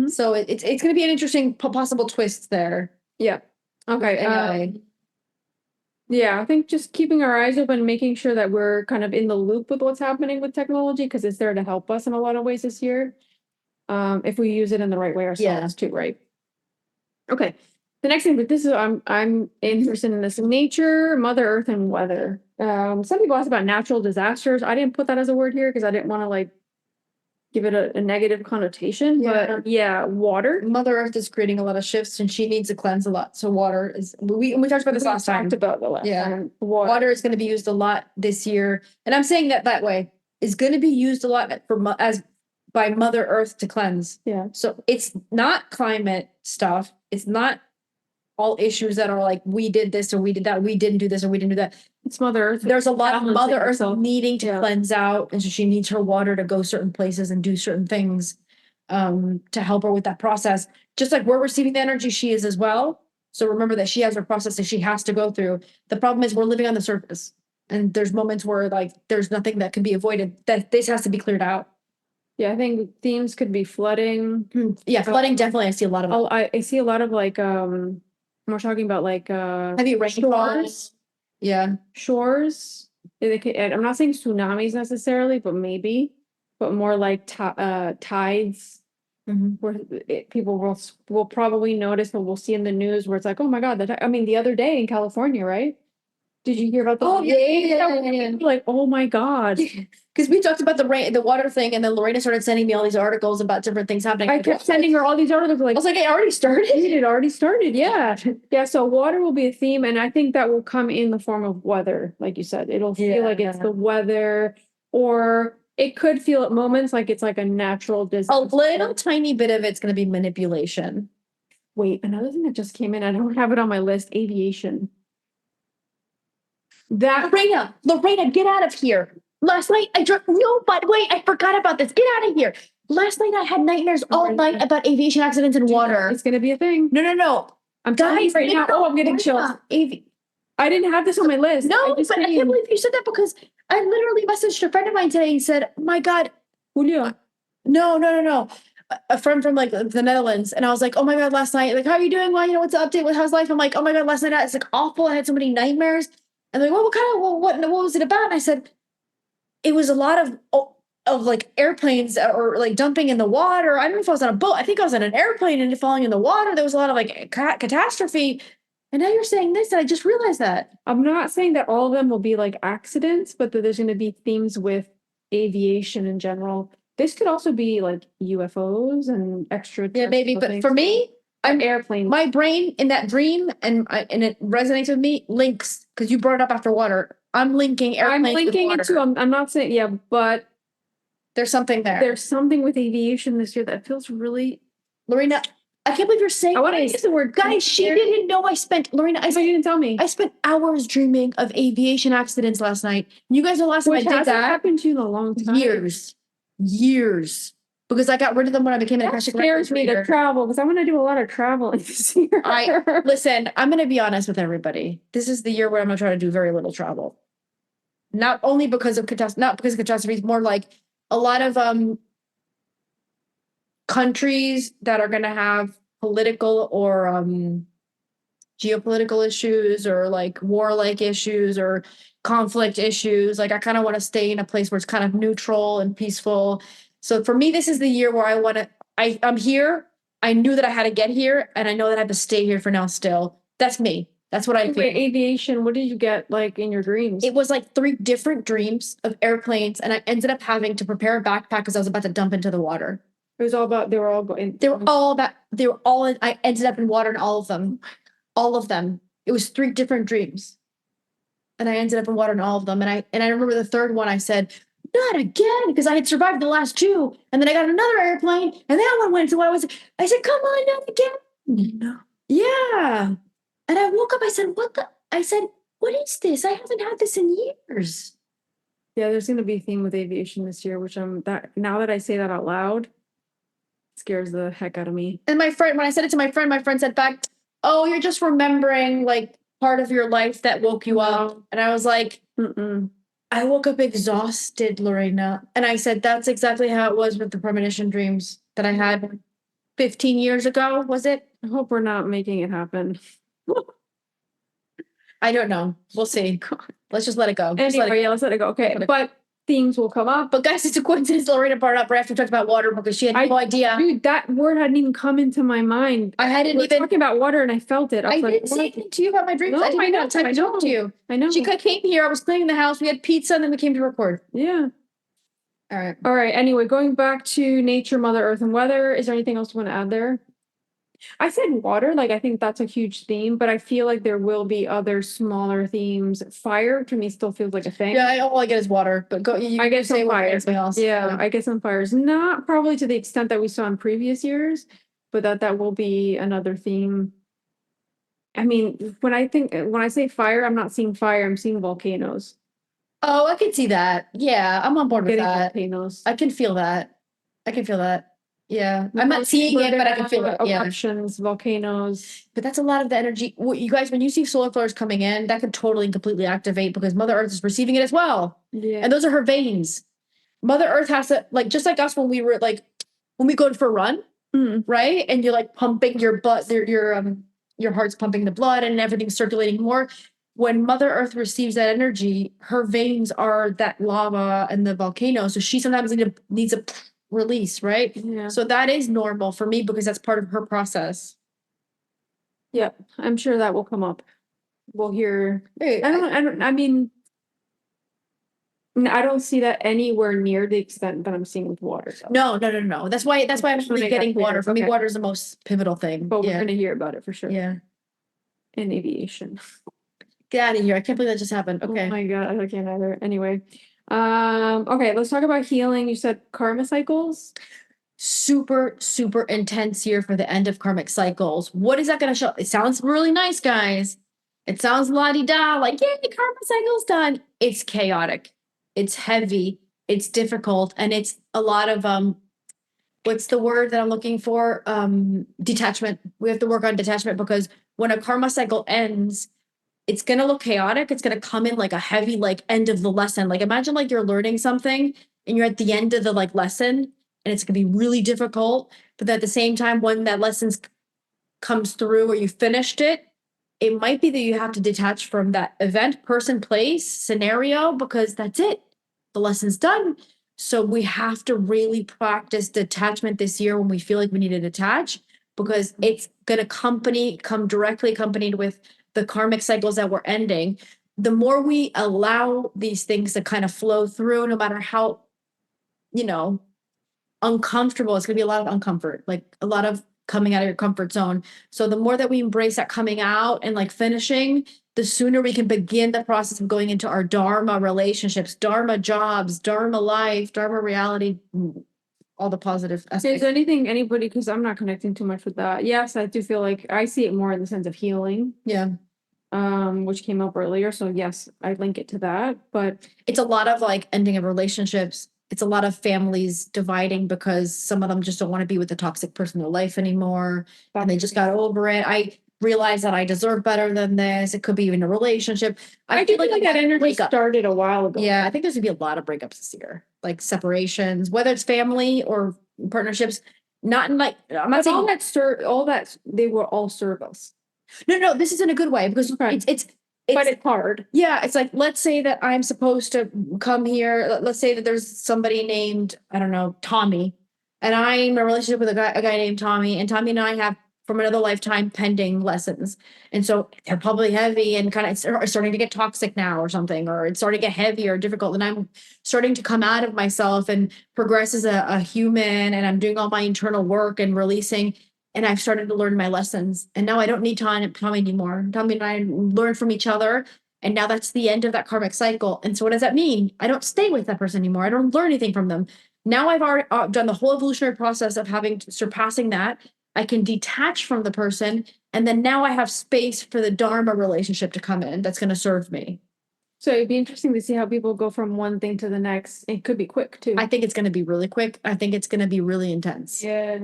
So it's going to be an interesting possible twist there. Yeah. Okay. Yeah, I think just keeping our eyes open, making sure that we're kind of in the loop with what's happening with technology, because it's there to help us in a lot of ways this year. If we use it in the right way ourselves too, right? Okay. The next thing, but this is I'm interested in this: nature, Mother Earth, and weather. Some people ask about natural disasters. I didn't put that as a word here because I didn't want to like give it a negative connotation. But water. Mother Earth is creating a lot of shifts, and she needs to cleanse a lot. So water is we talked about this last time. Water is going to be used a lot this year, and I'm saying that way is going to be used a lot by Mother Earth to cleanse. Yeah. So it's not climate stuff. It's not all issues that are like, we did this or we did that. We didn't do this or we didn't do that. It's Mother Earth. There's a lot of Mother Earth needing to cleanse out. And so she needs her water to go certain places and do certain things to help her with that process. Just like we're receiving the energy, she is as well. So remember that she has her process that she has to go through. The problem is we're living on the surface. And there's moments where like there's nothing that can be avoided, that this has to be cleared out. Yeah, I think themes could be flooding. Yeah, flooding definitely. I see a lot of. I see a lot of like we're talking about like heavy rainfalls. Yeah, shores. I'm not saying tsunamis necessarily, but maybe, but more like tides where people will probably notice, but we'll see in the news where it's like, oh my God, the other day in California, right? Did you hear about the? Oh yeah. Like, oh my God. Because we talked about the water thing, and then Lorena started sending me all these articles about different things happening. I kept sending her all these articles. Like, I was like, it already started. It already started. Yeah, yeah. So water will be a theme, and I think that will come in the form of weather, like you said. It'll feel like it's the weather, or it could feel at moments like it's like a natural disaster. A little tiny bit of it's going to be manipulation. Wait, another thing that just came in. I don't have it on my list. Aviation. Lorena, get out of here. Last night I drove. No, but wait, I forgot about this. Get out of here. Last night I had nightmares all night about aviation accidents in water. It's gonna be a thing. No. I'm telling you right now. Oh, I'm getting chills. I didn't have this on my list. No, but I can't believe you said that, because I literally messaged a friend of mine today and said, "My God, Julio." No. A friend from like the Netherlands, and I was like, "Oh my God, last night, like, how are you doing? Well, what's the update? How's life?" I'm like, "Oh my God, last night it's like awful. I had so many nightmares." And they're like, "Well, what was it about?" And I said, "It was a lot of like airplanes or like dumping in the water. I don't know if I was on a boat. I think I was on an airplane and falling in the water. There was a lot of like catastrophe." And now you're saying this, and I just realized that. I'm not saying that all of them will be like accidents, but that there's going to be themes with aviation in general. This could also be like UFOs and extra. Yeah, maybe. But for me, I'm airplane. My brain in that dream, and it resonates with me, links, because you brought it up after water. I'm linking airplanes. I'm linking it too. I'm not saying, yeah, but there's something there. There's something with aviation this year that feels really. Lorena, I can't believe you're saying. I want to use the word. Guys, she didn't know I spent. Lorena, you didn't tell me. I spent hours dreaming of aviation accidents last night. You guys know last time I did that. Happened to you in a long time. Years. Because I got rid of them when I became an Akashic. Scares me to travel, because I want to do a lot of traveling this year. Listen, I'm going to be honest with everybody. This is the year where I'm going to try to do very little travel. Not only because of catastrophes, more like a lot of countries that are going to have political or geopolitical issues, or like warlike issues or conflict issues. Like, I kind of want to stay in a place where it's kind of neutral and peaceful. So for me, this is the year where I'm here. I knew that I had to get here, and I know that I have to stay here for now still. That's me. That's what I feel. Aviation, what did you get like in your dreams? It was like 3 different dreams of airplanes, and I ended up having to prepare a backpack because I was about to dump into the water. It was all about, I ended up in water in all of them. All of them. It was 3 different dreams. And I ended up in water in all of them. And I remember the third one, I said, "Not again," because I had survived the last 2. And then I got another airplane, and that one went to what I said, "Come on, not again." No. Yeah. And I woke up, I said, "What is this? I haven't had this in years." Yeah, there's going to be a theme with aviation this year, which now that I say that out loud, it scares the heck out of me. And my friend, when I said it to my friend said back, "Oh, you're just remembering like part of your life that woke you up." And I was like, I woke up exhausted, Lorena. And I said, that's exactly how it was with the premonition dreams that I had 15 years ago, was it? I hope we're not making it happen. I don't know. We'll see. Let's just let it go. Let's let it go. Okay. But themes will come up. But guys, it's a coincidence Lorena brought up right after we talked about water, because she had no idea. Dude, that word hadn't even come into my mind. I hadn't even talking about water, and I felt it. I didn't say anything to you about my dreams. No, I know. I talked to you. I know. She came here. I was cleaning the house. We had pizza, and then we came to record. Yeah. All right. Anyway, going back to nature, Mother Earth, and weather. Is there anything else you want to add there? I said water, like I think that's a huge theme, but I feel like there will be other smaller themes. Fire to me still feels like a thing. Yeah, all I get is water, but I get some fires. Else. Yeah, I get some fires. Not probably to the extent that we saw in previous years, but that will be another theme. I mean, when I say fire, I'm not seeing fire, I'm seeing volcanoes. Oh, I can see that. Yeah, I'm on board with that. Volcanoes. I can feel that. Yeah, I'm not seeing it, but I can feel it. Eruptions, volcanoes. But that's a lot of the energy. You guys, when you see solar flares coming in, that could totally and completely activate, because Mother Earth is receiving it as well. Yeah. And those are her veins. Mother Earth has to, like, just like us when we go for a run, right? And you're like pumping your blood, your heart's pumping the blood and everything's circulating more. When Mother Earth receives that energy, her veins are that lava and the volcano. So she sometimes needs a release, right? Yeah. So that is normal for me because that's part of her process. Yep. I'm sure that will come up. We'll hear. Hey, I mean, I don't see that anywhere near the extent that I'm seeing with water. So. No. That's why I'm Just wanna really make getting that clear. water. For me, Okay. water is the most pivotal thing. But we're Yeah. gonna hear about it for sure. Yeah. In aviation. Get out of here. I can't believe that just happened. Okay. Oh my God, I can't either. Anyway. Okay, let's talk about healing. You said karma cycles. Super, super intense year for the end of karmic cycles. What is that going to show? It sounds really nice, guys. It sounds la-di-da, like, yay, karma cycle's done. It's chaotic. It's heavy. It's difficult. And it's a lot of, what's the word that I'm looking for? Detachment. We have to work on detachment because when a karma cycle ends, it's going to look chaotic. It's going to come in like a heavy, like end of the lesson. Like imagine like you're learning something and you're at the end of the like lesson and it's going to be really difficult. But at the same time, when that lesson comes through or you finished it, it might be that you have to detach from that event, person, place, scenario, because that's it. The lesson's done. So we have to really practice detachment this year when we feel like we need to detach because it's going to come directly accompanied with the karmic cycles that we're ending. The more we allow these things to kind of flow through, no matter how, uncomfortable, it's going to be a lot of uncomfort, like a lot of coming out of your comfort zone. So the more that we embrace that coming out and like finishing, the sooner we can begin the process of going into our Dharma relationships, Dharma jobs, Dharma life, Dharma reality, all the positive aspects. Is there anybody, because I'm not connecting too much with that. Yes, I do feel like I see it more in the sense of healing. Yeah. Which came up earlier. So yes, I link it to that. But it's a lot of like ending of relationships. It's a lot of families dividing because some of them just don't want to be with the toxic person in their life anymore. And they just got over it. I realize that I deserve better than this. It could be even a relationship. I feel like that energy started a while ago. Yeah, I think there's gonna be a lot of breakups this year, like separations, whether it's family or partnerships. Not in like I'm not saying all that they will all serve us. No, this is in a good way because it's but it's hard. Yeah, it's like let's say that I'm supposed to come here. Let's say that there's somebody named, I don't know, Tommy, and I'm in a relationship with a guy named Tommy, and Tommy and I have from another lifetime pending lessons. And so they're probably heavy and kind of starting to get toxic now or something, or it's starting to get heavy or difficult. And I'm starting to come out of myself and progress as a human, and I'm doing all my internal work and releasing. And I've started to learn my lessons. And now I don't need Tommy anymore. Tommy and I learn from each other. And now that's the end of that karmic cycle. And so what does that mean? I don't stay with that person anymore. I don't learn anything from them. Now I've already done the whole evolutionary process of surpassing that. I can detach from the person. And then now I have space for the Dharma relationship to come in that's going to serve me. So it'd be interesting to see how people go from one thing to the next. It could be quick too. I think it's going to be really quick. I think it's going to be really intense. Yeah.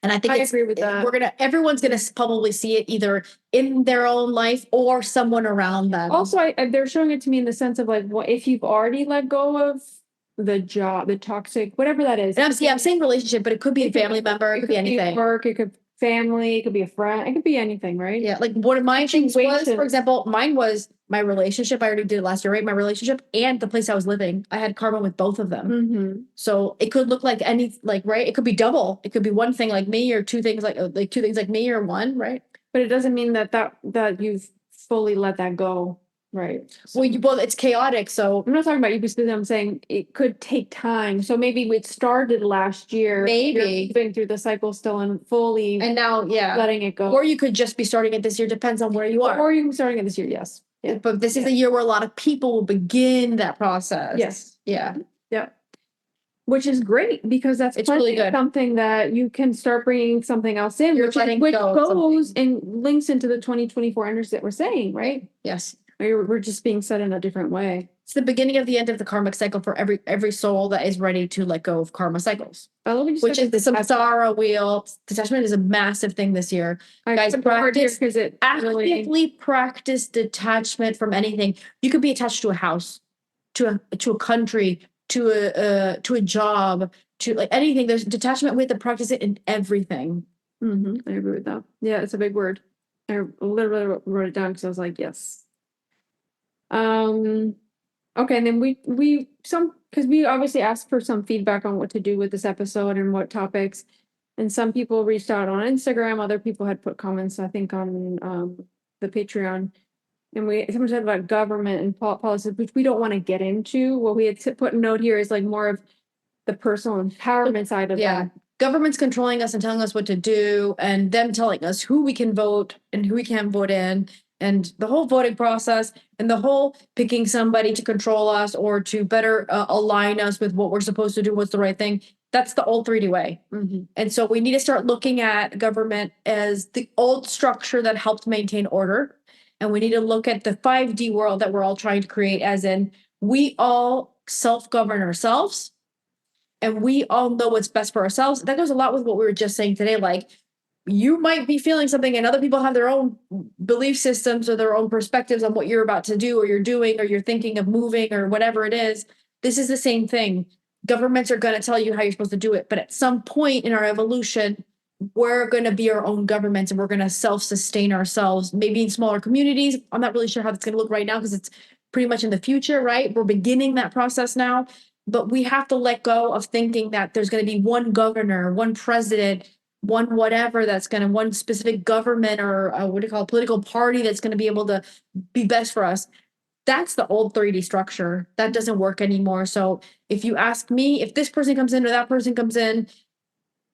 And I think I agree with that. Everyone's gonna probably see it either in their own life or someone around them. Also, they're showing it to me in the sense of like, what if you've already let go of the job, the toxic, whatever that is. And I'm saying relationship, but it could be a family member, it could be anything. Work, it could family, it could be a friend, it could be anything, right? Yeah, like one of my things was, for example, mine was my relationship. I already did it last year, right? My relationship and the place I was living. I had karma with both of them. Mm-hmm. So it could look like right? It could be double. It could be one thing like me or two things like two things like me or one, right? But it doesn't mean that you've fully let that go. Right. So, well, it's chaotic. So I'm not talking about you specifically. I'm saying it could take time. So maybe it started last year. Maybe you're moving through the cycle still and fully. And now, letting it go. Or you could just be starting it this year. Depends on where you are. Or you can be starting it this year. Yes. Yeah. But this is a year where a lot of people will begin that process. Yes. Yeah. Yeah. Which is great because it's really good. Something that you can start bringing something else in, which goes and links into the 2024 energy that we're saying, right? Yes. We're just being set in a different way. It's the beginning of the end of the karmic cycle for every soul that is ready to let go of karma cycles. Which is the samsara wheel. Detachment is a massive thing this year. Guys, actively practice detachment from anything. You could be attached to a house, to a country, to a job, to like anything. There's detachment. We have to practice it in everything. Mm-hmm. I agree with that. Yeah, it's a big word. I literally wrote it down because I was like, yes. Okay, and then because we obviously asked for some feedback on what to do with this episode and what topics, and some people reached out on Instagram. Other people had put comments, I think, on the Patreon, and someone said about government and policies, which we don't want to get into. What we had put a note here is like more of the personal empowerment side of that. Government's controlling us and telling us what to do, and them telling us who we can vote and who we can't vote in, and the whole voting process, and the whole picking somebody to control us or to better align us with what we're supposed to do, what's the right thing. That's the old 3D way. Mm-hmm. And so we need to start looking at government as the old structure that helped maintain order. And we need to look at the 5D world that we're all trying to create, as in we all self-govern ourselves. And we all know what's best for ourselves. That goes a lot with what we were just saying today. Like, you might be feeling something and other people have their own belief systems or their own perspectives on what you're about to do or you're doing or you're thinking of moving or whatever it is. This is the same thing. Governments are going to tell you how you're supposed to do it. But at some point in our evolution, we're going to be our own governments and we're going to self-sustain ourselves, maybe in smaller communities. I'm not really sure how that's going to look right now because it's pretty much in the future, right? We're beginning that process now. But we have to let go of thinking that there's going to be one governor, one president, one whatever that's going to, one specific government or what do you call it, political party that's going to be able to be best for us. That's the old 3D structure. That doesn't work anymore. So if you ask me, if this person comes in or that person comes in,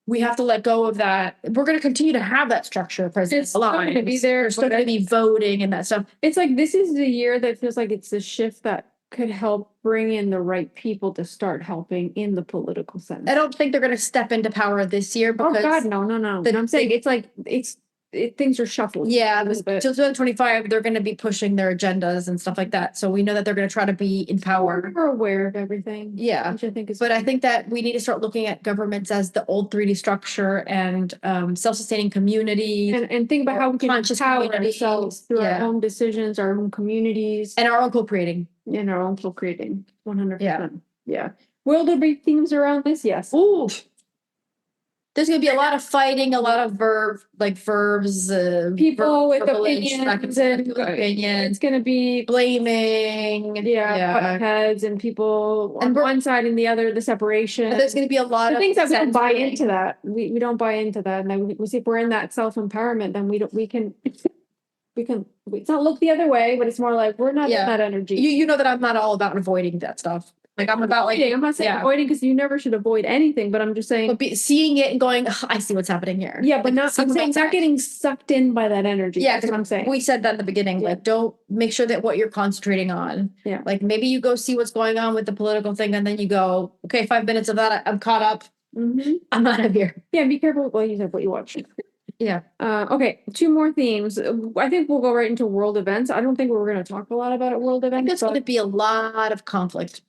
we have to let go of that. We're going to continue to have that structure. It's still going to be there. There's still going to be voting and that stuff. It's like this is the year that feels like it's the shift that could help bring in the right people to start helping in the political sense. I don't think they're going to step into power this year because God, no. I'm saying it's like things are shuffled. Yeah, till 2025, they're going to be pushing their agendas and stuff like that. So we know that they're going to try to be in power. We're aware of everything. Yeah, which I think is. But I think that we need to start looking at governments as the old 3D structure and self-sustaining communities and think about how we can empower ourselves through our own decisions, our own communities, and our own co-creating. 100%. Yeah. Will there be themes around this? Yes. Ooh. There's going to be a lot of fighting, a lot of verbs, people with opinions, it's going to be blaming, heads and people on one side and the other, the separation. There's going to be a lot of things that we don't buy into that. We don't buy into that, and then we see if we're in that self-empowerment, then we can. It's not look the other way, but it's more like we're not in that energy. You know that I'm not all about avoiding that stuff. Like I'm about I'm not saying avoiding because you never should avoid anything, but I'm just saying seeing it and going, I see what's happening here. Yeah, but I'm saying not getting sucked in by that energy. Yeah, that's what I'm saying. We said that in the beginning. Like, don't make sure that what you're concentrating on. Yeah. Like maybe you go see what's going on with the political thing, and then you go, okay, 5 minutes of that, I'm caught up. Mm-hmm. I'm out of here. Yeah, be careful. Well, you said what you watch. Yeah. Okay, 2 more themes. I think we'll go right into world events. I don't think we're going to talk a lot about it. World events. There's going to be a lot of conflict.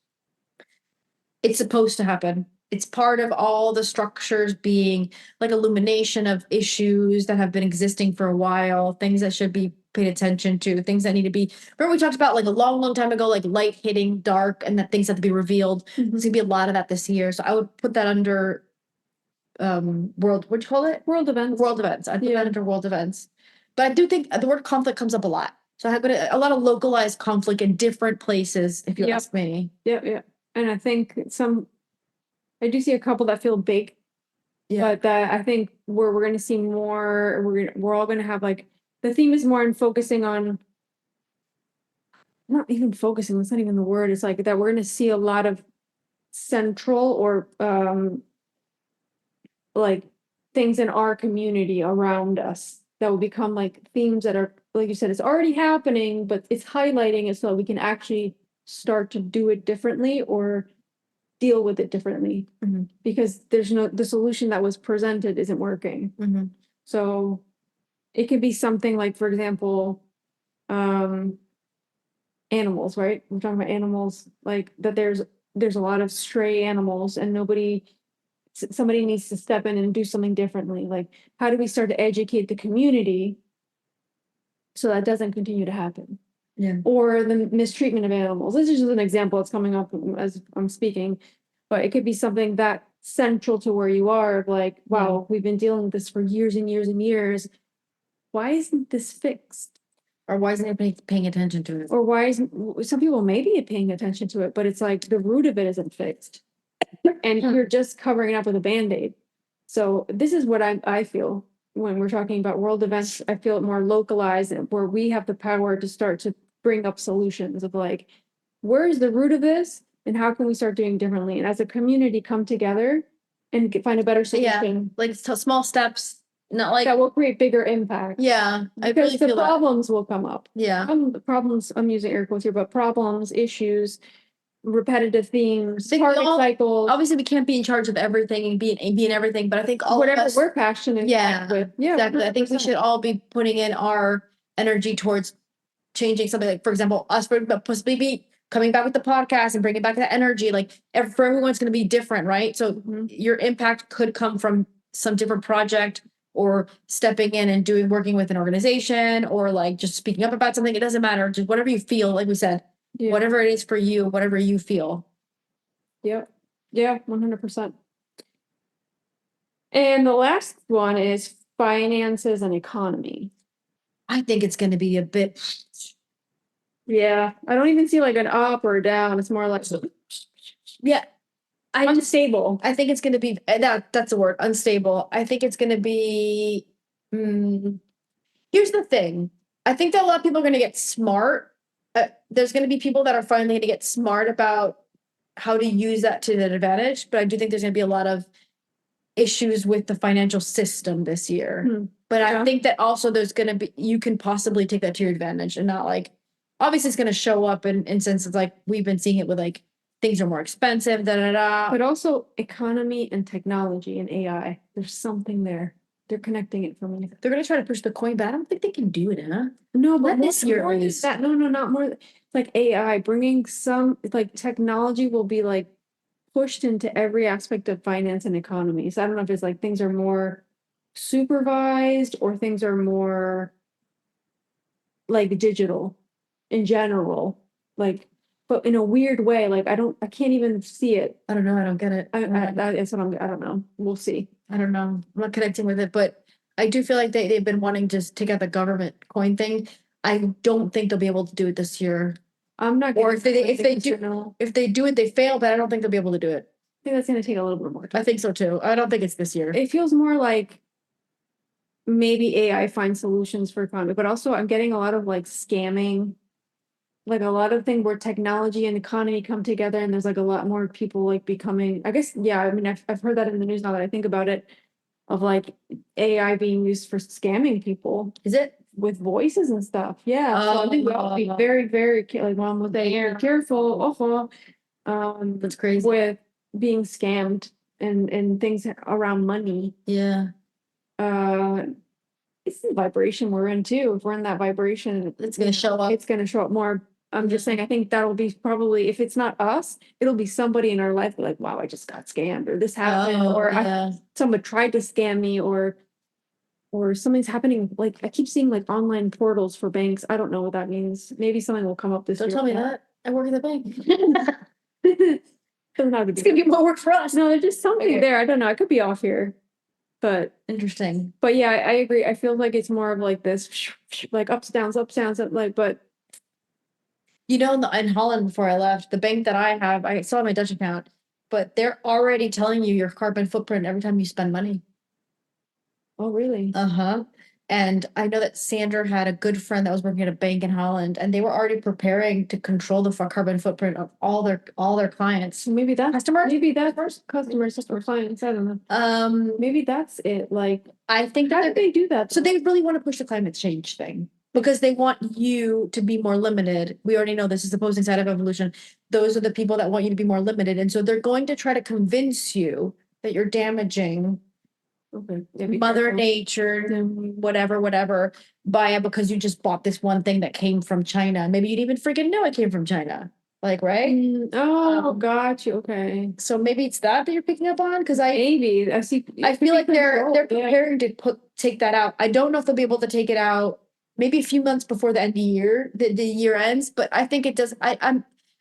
It's supposed to happen. It's part of all the structures being like illumination of issues that have been existing for a while, things that should be paid attention to, things that need to be. Remember we talked about like a long time ago, like light hitting dark and that things have to be revealed. Mm-hmm. There's going to be a lot of that this year. So I would put that under what'd you call it? World events. I'd put that under world events. But I do think the word conflict comes up a lot. So I have a lot of localized conflict in different places, if you ask me. Yeah. And I think I do see a couple that feel big, but that I think where we're going to see more, we're all going to have like, the theme is more in focusing on, not even focusing, that's not even the word. It's like that we're going to see a lot of central or like things in our community around us that will become like themes that are, like you said, it's already happening, but it's highlighting it so we can actually start to do it differently or deal with it differently, because the solution that was presented isn't working. So it could be something like, for example, animals, right? We're talking about animals, like that there's a lot of stray animals and somebody needs to step in and do something differently. Like, how do we start to educate the community so that doesn't continue to happen? Yeah. Or the mistreatment of animals. This is just an example that's coming up as I'm speaking, but it could be something that central to where you are, like, wow, we've been dealing with this for years and years and years. Why isn't this fixed? Or why isn't anybody paying attention to it? Or why isn't some people may be paying attention to it, but it's like the root of it isn't fixed. And you're just covering it up with a Band-Aid. So this is what I feel when we're talking about world events. I feel it more localized, where we have the power to start to bring up solutions of like, where is the root of this and how can we start doing differently? And as a community come together and find a better solution. Like small steps, not like that will create bigger impact. Yeah, I Because really the feel that. problems will come up. Yeah. The problems, I'm using air quotes here, but problems, issues, repetitive themes, Think karmic cycles, Obviously, we can't be in charge of everything and be in everything, but I think all of whatever us, we're passionate with. Yeah, exactly. I think we 100%. should all be putting in our energy towards changing something. Like, for example, us possibly be coming back with the podcast and bringing back that energy. Like, for everyone's going to be different, right? So your impact could come from some different project, or stepping in and working with an organization, or like just speaking up about something. It doesn't matter. Just whatever you feel, like we said, whatever it is for you, whatever you feel. Yep. Yeah, 100%. And the last one is finances and economy. I think it's going to be a bit. Yeah, I don't even see like an up or down. It's more like unstable. I think it's going to be that's the word, unstable. I think it's going to be. Here's the thing. I think that a lot of people are going to get smart. There's going to be people that are finally going to get smart about how to use that to their advantage. But I do think there's going to be a lot of issues with the financial system this year. But I think that also there's going to be, you can possibly take that to your advantage, and not like, obviously it's going to show up in sense of like, we've been seeing it with like, things are more expensive, but also economy and technology and AI. There's something there. They're connecting it for me. They're going to try to push the coin, but I don't think they can do it, huh? No, but this year more than that. No, not more. It's like AI bringing some, like technology will be like pushed into every aspect of finance and economy. So I don't know if it's like things are more supervised or things are more like digital in general, like, but in a weird way. Like I can't even see it. I don't know. I don't get it. That's what I don't know. We'll see. I don't know. I'm not connecting with it, but I do feel like they've been wanting to take out the government coin thing. I don't think they'll be able to do it this year. I'm not. Or if they do it, they fail. But I don't think they'll be able to do it. I think that's going to take a little bit more time. I think so too. I don't think it's this year. It feels more like maybe AI finds solutions for economy, but also I'm getting a lot of like scamming, like a lot of things where technology and economy come together, and there's like a lot more people like becoming, I guess, yeah, I mean, I've heard that in the news now that I think about it, of like AI being used for scamming people. Is it? With voices and stuff. Yeah. So I think we all be very, very like mom would say, careful. That's crazy. With being scammed and things around money. Yeah. It's the vibration we're in too. If we're in that vibration, it's gonna show up. It's gonna show up more. I'm just saying, I think that'll be probably, if it's not us, it'll be somebody in our life like, wow, I just got scammed, or this happened, or someone tried to scam me, or something's happening. Like I keep seeing like online portals for banks. I don't know what that means. Maybe something will come up this year. Don't tell me that. I work at the bank. It's gonna be more work for us. No, there's just something there. I don't know. I could be off here, but interesting. But yeah, I agree. I feel like it's more of like this, like ups, downs, like, but. You know, in Holland, before I left, the bank that I have, I still have my Dutch account, but they're already telling you your carbon footprint every time you spend money. Oh, really? Uh-huh. And I know that Sandra had a good friend that was working at a bank in Holland, and they were already preparing to control the carbon footprint of all their clients. Maybe that's customers. Maybe that's customers or clients. I don't know. Maybe that's it. Like I think how did they do that? So they really want to push the climate change thing because they want you to be more limited. We already know this is the opposing side of evolution. Those are the people that want you to be more limited, and so they're going to try to convince you that you're damaging. Mother Nature, whatever, by it because you just bought this one thing that came from China. Maybe you'd even freaking know it came from China. Like, right? Got you. Okay. So maybe it's that you're picking up on, because I feel like they're preparing to take that out. I don't know if they'll be able to take it out maybe a few months before the end of the year, the year ends, but I think it does.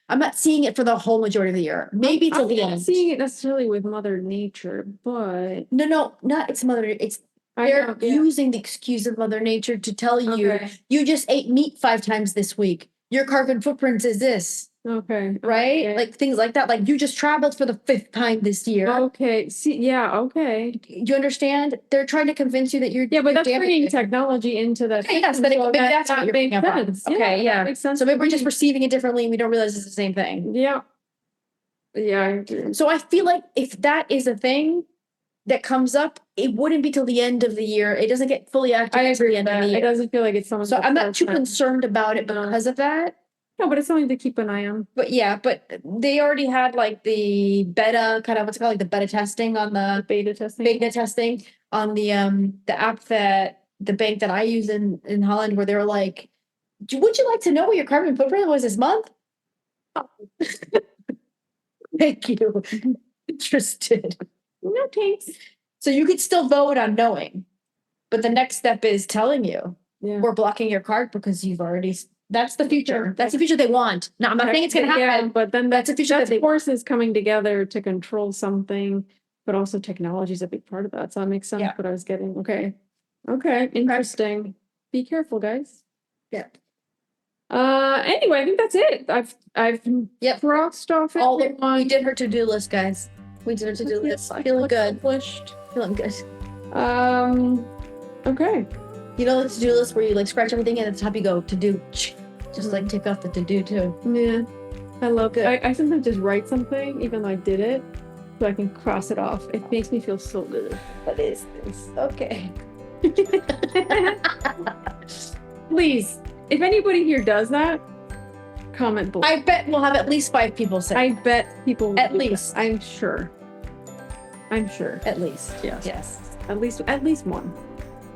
I'm not seeing it for the whole majority of the year. Maybe till the end. I'm not seeing it necessarily with Mother Nature, but no, not it's Mother. It's They're using the excuse of Mother Nature to tell you, you just ate meat 5 times this week. Your carbon footprint is this. Okay. Right? Okay. Like things like that. Like you just traveled for the 5th time this year. Okay. See, yeah. Okay. You understand? They're trying to convince you that you're Yeah, but that's damaging bringing it. technology into that. Okay, yes, system, then so maybe that's what that you're makes picking up on. sense. Okay, yeah. That makes sense. So maybe we're to just me. perceiving it differently and we don't realize it's the same thing. Yeah. Yeah. I agree. So I feel like if that is a thing that comes up, it wouldn't be till the end of the year. It doesn't get fully active I until agree the with end of that. the It year. doesn't feel like it's someone. So I'm not too concerned about it because of that. No, but it's something to keep an eye on. But yeah, but they already had like the beta kind of what's it called, like the beta testing on the Beta testing. on the app that the bank that I use in Holland, where they were like, would you like to know what your carbon footprint was this month? Thank you. Interested. No thanks. So you could still vote on knowing, but the next step is telling you we're blocking your card because you've already. That's the future. That's the future they want. No, I'm not saying it's going to happen. Yeah, but then that's the future. That's forces coming together to control something, but also technology is a big part of that. So that makes sense. What I was getting. Okay. Interesting. Be careful, guys. Yeah. Anyway, I think that's it. I've crossed off all we did her to-do list, guys. We did her to-do list. Feeling good. Feeling good. Okay. You know the to-do list where you like scratch everything and at the top you go to do, just like take off the to-do too. Yeah. I love it. I sometimes just write something even though I did it so I can cross it off. It makes me feel so good. What is this? Okay. Please, if anybody here does that, comment below. I bet we'll have at least 5 people say. I bet people will at do least. That. I'm sure. At least. Yes. Yes. At least one.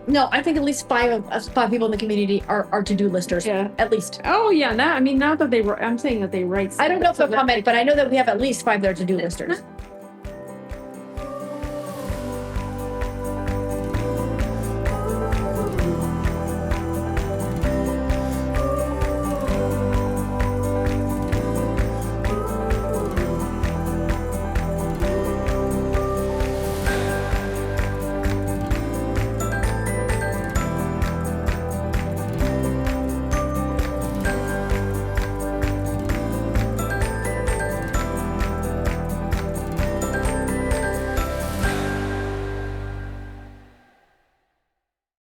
No, I think at least 5 people in the community are to-do listers. Yeah. At least. Oh yeah, not that they were. I'm saying that they write. I don't know if they'll comment, but I know that we have at least 5 that are to-do listers.